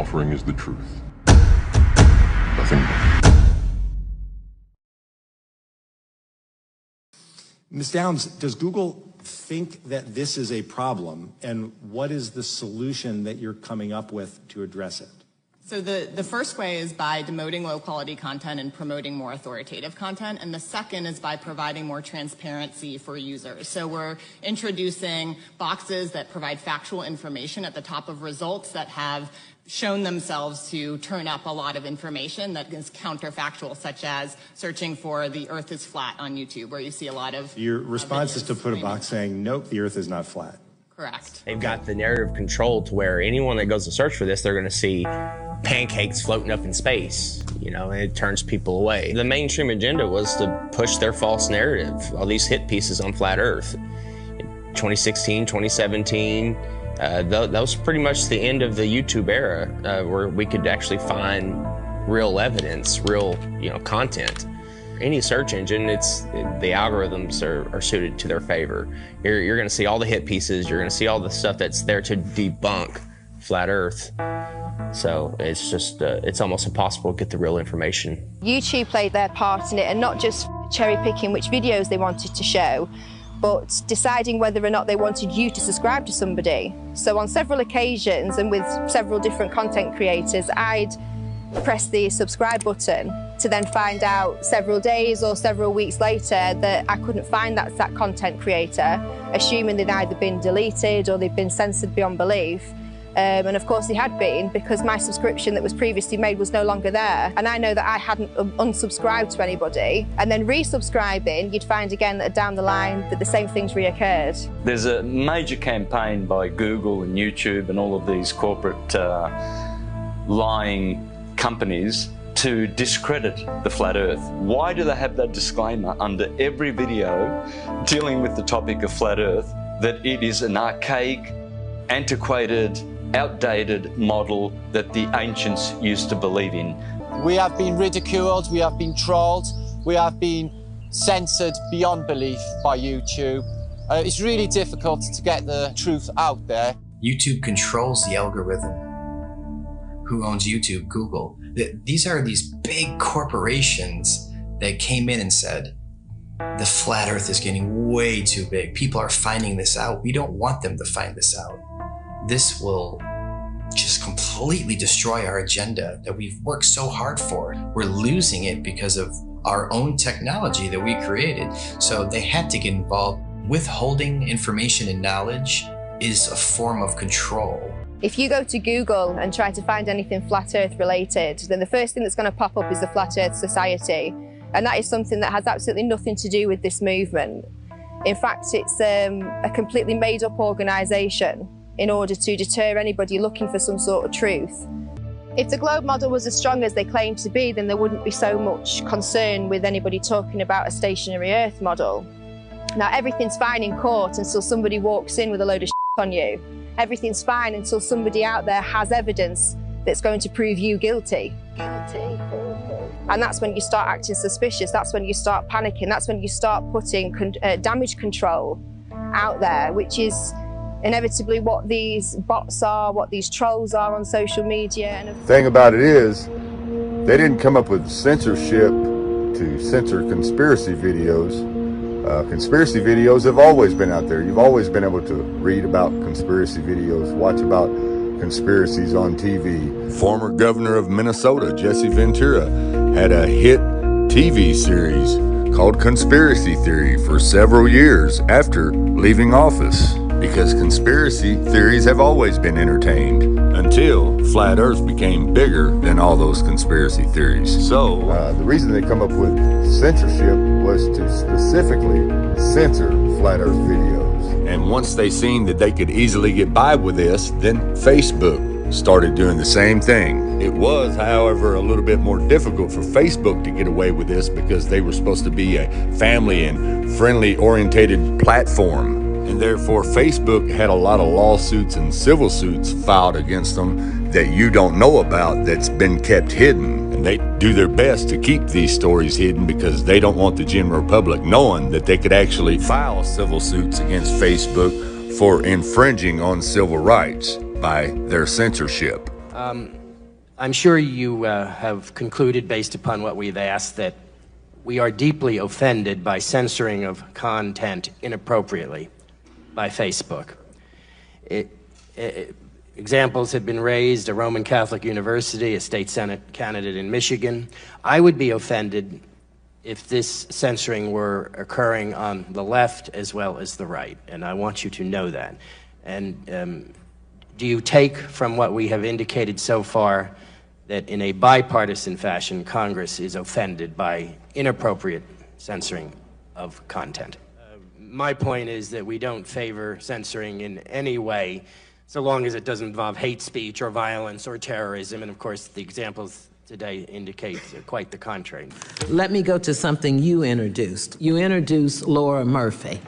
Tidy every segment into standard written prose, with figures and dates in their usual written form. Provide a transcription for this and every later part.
offering is the truth. Nothing more. Ms. Downs, does Google think that this is a problem, and what is the solution that you're coming up with to address it? So the first way is by demoting low-quality content and promoting more authoritative content, and the second is by providing more transparency for users. So we're introducing boxes that provide factual information at the top of results that have shown themselves to turn up a lot of information that is counterfactual, such as searching for the earth is flat on YouTube, where you see a lot of Your response is to put a box saying, nope, the earth is not flat. Correct. They've got the narrative control to where anyone that goes to search for this, they're going to see pancakes floating up in space, you know, and it turns people away. The mainstream agenda was to push their false narrative, all these hit pieces on flat earth. In 2016, 2017, that was pretty much the end of the YouTube era, where we could actually find real evidence, real, content. Any search engine, the algorithms are suited to their favor. You're going to see all the hit pieces. You're going to see all the stuff that's there to debunk flat Earth. So it's just, it's almost impossible to get the real information. YouTube played their part in it, and not just cherry picking which videos they wanted to show, but deciding whether or not they wanted you to subscribe to somebody. So on several occasions, and with several different content creators, I'd press the subscribe button to then find out several days or several weeks later that I couldn't find that content creator, assuming they'd either been deleted or they'd been censored beyond belief. And of course they had been, because my subscription that was previously made was no longer there. And I know that I hadn't unsubscribed to anybody. And then resubscribing, you'd find again that down the line that the same things reoccurred. There's a major campaign by Google and YouTube and all of these corporate lying companies to discredit the flat earth. Why do they have that disclaimer under every video dealing with the topic of flat earth, that it is an archaic, antiquated, outdated model that the ancients used to believe in? We have been ridiculed, we have been trolled, we have been censored beyond belief by YouTube. It's really difficult to get the truth out there. YouTube controls the algorithm. Who owns YouTube? Google. These are these big corporations that came in and said, the flat earth is getting way too big. People are finding this out. We don't want them to find this out. This will just completely destroy our agenda that we've worked so hard for. We're losing it because of our own technology that we created. So they had to get involved. Withholding information and knowledge is a form of control. If you go to Google and try to find anything flat earth related, then the first thing that's going to pop up is the Flat Earth Society. And that is something that has absolutely nothing to do with this movement. In fact, it's a completely made up organisation in order to deter anybody looking for some sort of truth. If the globe model was as strong as they claim to be, then there wouldn't be so much concern with anybody talking about a stationary Earth model. Now, everything's fine in court until somebody walks in with a load of shit on you. Everything's fine until somebody out there has evidence that's going to prove you guilty. And that's when you start acting suspicious. That's when you start panicking. That's when you start putting damage control out there, which is inevitably what these bots are, what these trolls are on social media. The thing about it is, they didn't come up with censorship to censor conspiracy videos. Conspiracy videos have always been out there. You've always been able to read about conspiracy videos, watch about conspiracies on TV. Former governor of Minnesota, Jesse Ventura, had a hit TV series called Conspiracy Theory for several years after leaving office, because conspiracy theories have always been entertained until flat earth became bigger than all those conspiracy theories. So the reason they come up with censorship was to specifically censor flat earth videos. And once they seen that they could easily get by with this, then Facebook started doing the same thing. It was, however, a little bit more difficult for Facebook to get away with this, because they were supposed to be a family and friendly orientated platform. And therefore, Facebook had a lot of lawsuits and civil suits filed against them that you don't know about, that's been kept hidden. And they do their best to keep these stories hidden because they don't want the general public knowing that they could actually file civil suits against Facebook for infringing on civil rights by their censorship. I'm sure you have concluded, based upon what we've asked, that we are deeply offended by censoring of content inappropriately by Facebook. Examples have been raised: a Roman Catholic university, a state Senate candidate in Michigan. I would be offended if this censoring were occurring on the left as well as the right, and I want you to know that. And do you take from what we have indicated so far that in a bipartisan fashion, Congress is offended by inappropriate censoring of content? My point is that we don't favor censoring in any way, so long as it doesn't involve hate speech or violence or terrorism, and of course the examples today indicate quite the contrary. Let me go to something you introduced. You introduced Laura Murphy.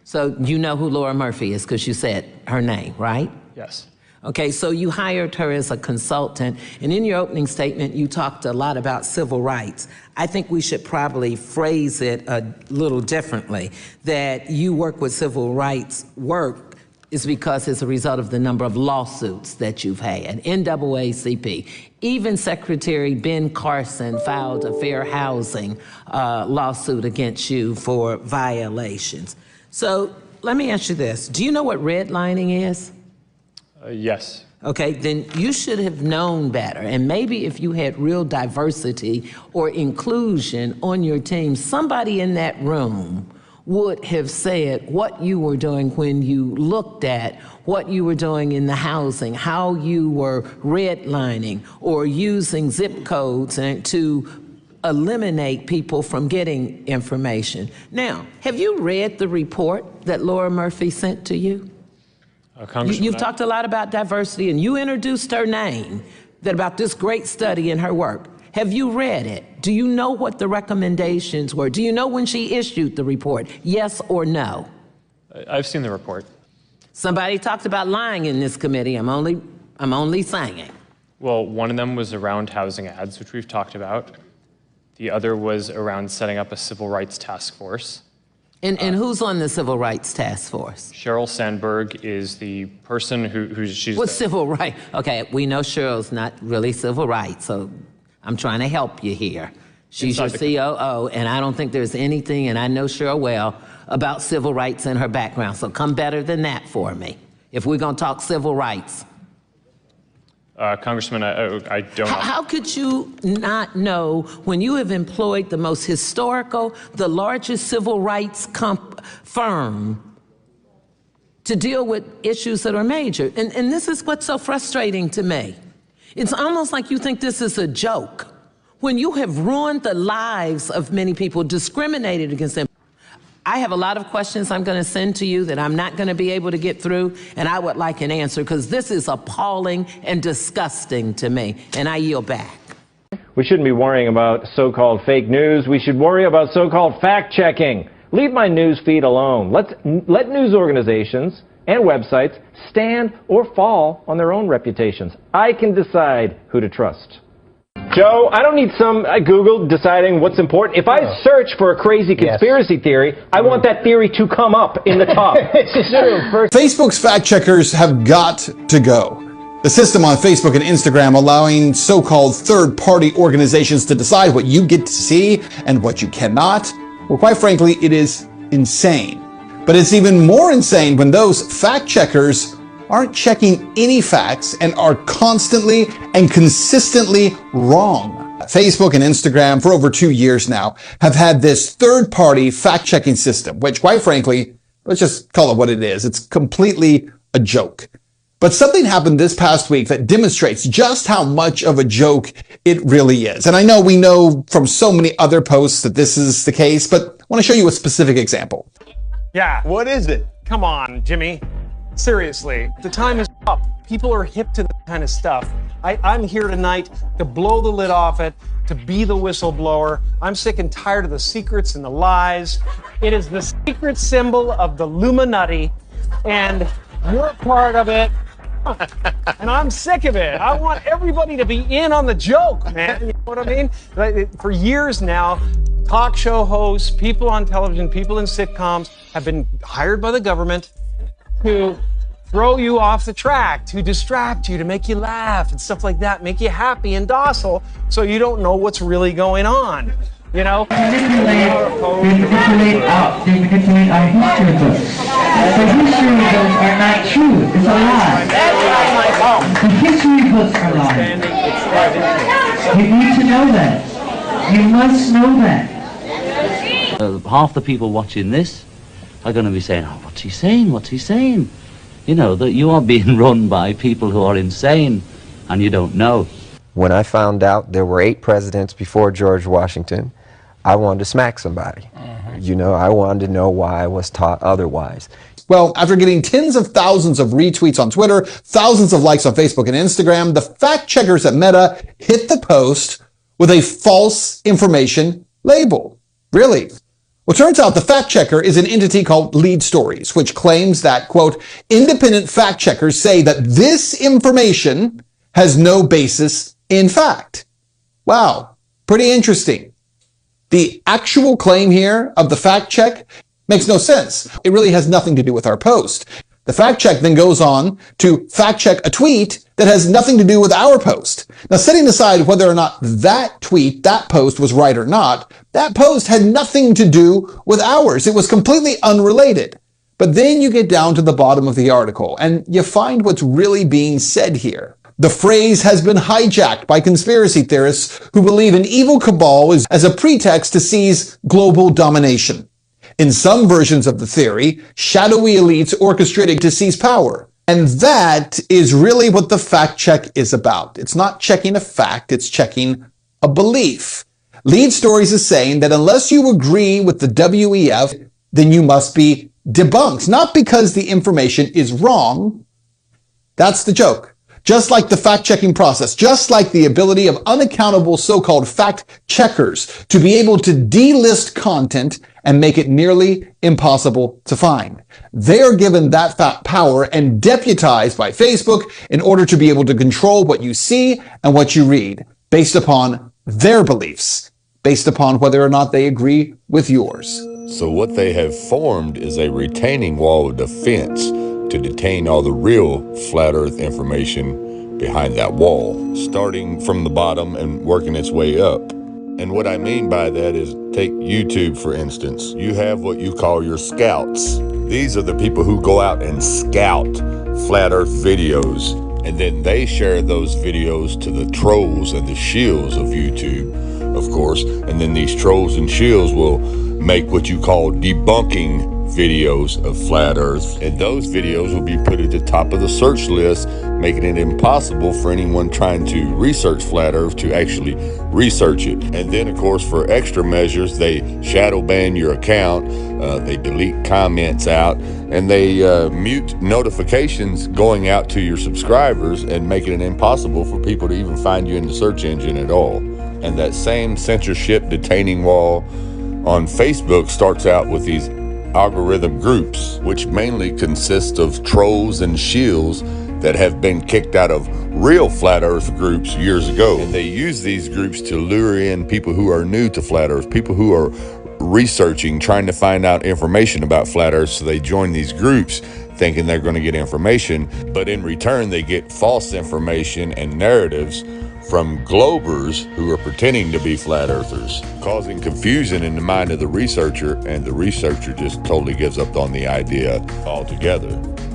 So you know who Laura Murphy is because you said her name, right? Yes. Okay, so you hired her as a consultant, and in your opening statement, you talked a lot about civil rights. I think we should probably phrase it a little differently, that you work with civil rights work is because it's a result of the number of lawsuits that you've had. NAACP, even Secretary Ben Carson filed a fair housing lawsuit against you for violations. So let me ask you this. Do you know what redlining is? Yes. Okay, then you should have known better. And maybe if you had real diversity or inclusion on your team, somebody in that room would have said what you were doing when you looked at what you were doing in the housing, how you were redlining or using zip codes to eliminate people from getting information. Now, have you read the report that Laura Murphy sent to you? You've talked a lot about diversity, and you introduced her name, that about this great study in her work. Have you read it? Do you know what the recommendations were? Do you know when she issued the report? Yes or no? I've seen the report. Somebody talked about lying in this committee. I'm only saying. Well, one of them was around housing ads, which we've talked about. The other was around setting up a civil rights task force. And who's on the Civil Rights Task Force? Sheryl Sandberg is the person she's... What's civil rights? Okay, we know Cheryl's not really civil rights, so I'm trying to help you here. She's your COO, and I don't think there's anything, and I know Cheryl well, about civil rights in her background, so come better than that for me, if we're gonna talk civil rights. Congressman, I don't... How could you not know when you have employed the most historical, the largest civil rights firm to deal with issues that are major? And this is what's so frustrating to me. It's almost like you think this is a joke when you have ruined the lives of many people, discriminated against them. I have a lot of questions I'm going to send to you that I'm not going to be able to get through, and I would like an answer because this is appalling and disgusting to me, and I yield back. We shouldn't be worrying about so-called fake news. We should worry about so-called fact-checking. Leave my news feed alone. Let news organizations and websites stand or fall on their own reputations. I can decide who to trust. Joe, I don't need some Google deciding what's important. If I search for a crazy conspiracy theory, I want that theory to come up in the top. Facebook's fact checkers have got to go. The system on Facebook and Instagram allowing so-called third-party organizations to decide what you get to see and what you cannot, well, quite frankly, it is insane. But it's even more insane when those fact checkers aren't checking any facts and are constantly and consistently wrong. Facebook and Instagram for over 2 years now have had this third-party fact-checking system, which quite frankly, let's just call it what it is. It's completely a joke. But something happened this past week that demonstrates just how much of a joke it really is. And I know we know from so many other posts that this is the case, but I want to show you a specific example. Yeah. What is it? Come on, Jimmy. Seriously, the time is up. People are hip to this kind of stuff. I'm here tonight to blow the lid off it, to be the whistleblower. I'm sick and tired of the secrets and the lies. It is the secret symbol of the Illuminati, and you're part of it. And I'm sick of it. I want everybody to be in on the joke, man. You know what I mean? For years now, talk show hosts, people on television, people in sitcoms have been hired by the government to throw you off the track, to distract you, to make you laugh and stuff like that, make you happy and docile so you don't know what's really going on. You know? They manipulate our history books. The history books are not true. It's a lie. The history books are lies. You need to know that. You must know that. Half the people watching this are going to be saying, oh, what's he saying? What's he saying? You know, that you are being run by people who are insane and you don't know. When I found out there were 8 presidents before George Washington, I wanted to smack somebody. You know, I wanted to know why I was taught otherwise. Well, after getting tens of thousands of retweets on Twitter, thousands of likes on Facebook and Instagram, the fact checkers at Meta hit the post with a false information label. Really? Well, turns out the fact checker is an entity called Lead Stories, which claims that, quote, independent fact checkers say that this information has no basis in fact. Wow, pretty interesting. The actual claim here of the fact check makes no sense. It really has nothing to do with our post. The fact check then goes on to fact check a tweet that has nothing to do with our post. Now, setting aside whether or not that tweet, that post was right or not, that post had nothing to do with ours. It was completely unrelated. But then you get down to the bottom of the article and you find what's really being said here. The phrase has been hijacked by conspiracy theorists who believe an evil cabal is as a pretext to seize global domination. In some versions of the theory, shadowy elites orchestrated to seize power. And that is really what the fact check is about. It's not checking a fact, it's checking a belief. Lead Stories is saying that unless you agree with the WEF, then you must be debunked. Not because the information is wrong. That's the joke. Just like the fact-checking process, just like the ability of unaccountable so-called fact-checkers to be able to delist content and make it nearly impossible to find. They are given that power and deputized by Facebook in order to be able to control what you see and what you read, based upon their beliefs, based upon whether or not they agree with yours. So what they have formed is a retaining wall of defense to detain all the real flat earth information behind that wall, starting from the bottom and working its way up. And what I mean by that is, take YouTube for instance. You have what you call your scouts. These are the people who go out and scout flat earth videos, and then they share those videos to the trolls and the shills of YouTube, of course, and then these trolls and shills will make what you call debunking videos of flat earth, and those videos will be put at the top of the search list, making it impossible for anyone trying to research flat earth to actually research it. And then of course, for extra measures, they shadow ban your account, they delete comments out, and they mute notifications going out to your subscribers and making it impossible for people to even find you in the search engine at all. And that same censorship detaining wall on Facebook starts out with these algorithm groups, which mainly consist of trolls and shills that have been kicked out of real flat earth groups years ago. And they use these groups to lure in people who are new to flat earth, people who are researching, trying to find out information about flat earth. So they join these groups thinking they're going to get information, but in return they get false information and narratives from globers who are pretending to be flat earthers, causing confusion in the mind of the researcher, and the researcher just totally gives up on the idea altogether.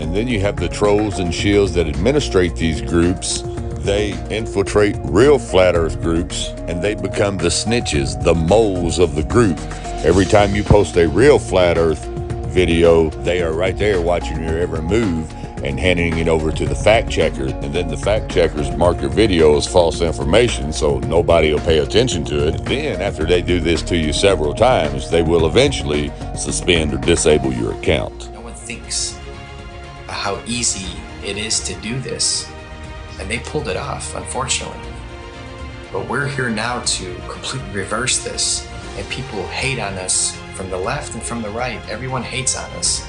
And then you have the trolls and shills that administrate these groups. They infiltrate real flat earth groups and they become the snitches, the moles of the group. Every time you post a real flat earth video, they are right there watching your every move and handing it over to the fact checkers, and then the fact checkers mark your video as false information so nobody will pay attention to it. Then after they do this to you several times, they will eventually suspend or disable your account. No one thinks how easy it is to do this, and they pulled it off, unfortunately. But we're here now to completely reverse this, and people hate on us from the left and from the right. Everyone hates on us.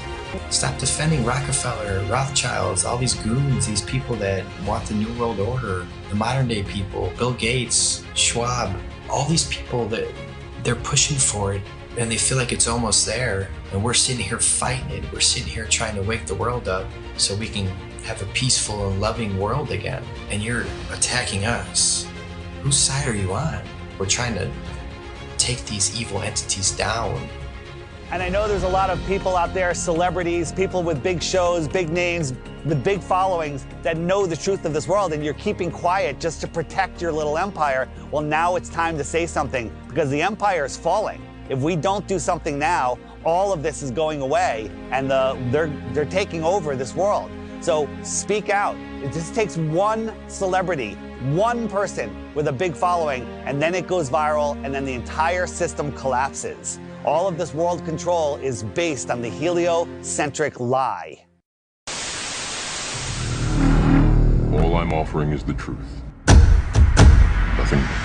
Stop defending Rockefeller, Rothschilds, all these goons, these people that want the New World Order, the modern day people, Bill Gates, Schwab, all these people that they're pushing for it and they feel like it's almost there. And we're sitting here fighting it. We're sitting here trying to wake the world up so we can have a peaceful and loving world again. And you're attacking us. Whose side are you on? We're trying to take these evil entities down. And I know there's a lot of people out there, celebrities, people with big shows, big names, with big followings that know the truth of this world, and you're keeping quiet just to protect your little empire. Well, now it's time to say something because the empire is falling. If we don't do something now, all of this is going away, and they're taking over this world. So speak out. It just takes one celebrity, one person with a big following, and then it goes viral, and then the entire system collapses. All of this world control is based on the heliocentric lie. All I'm offering is the truth. Nothing more.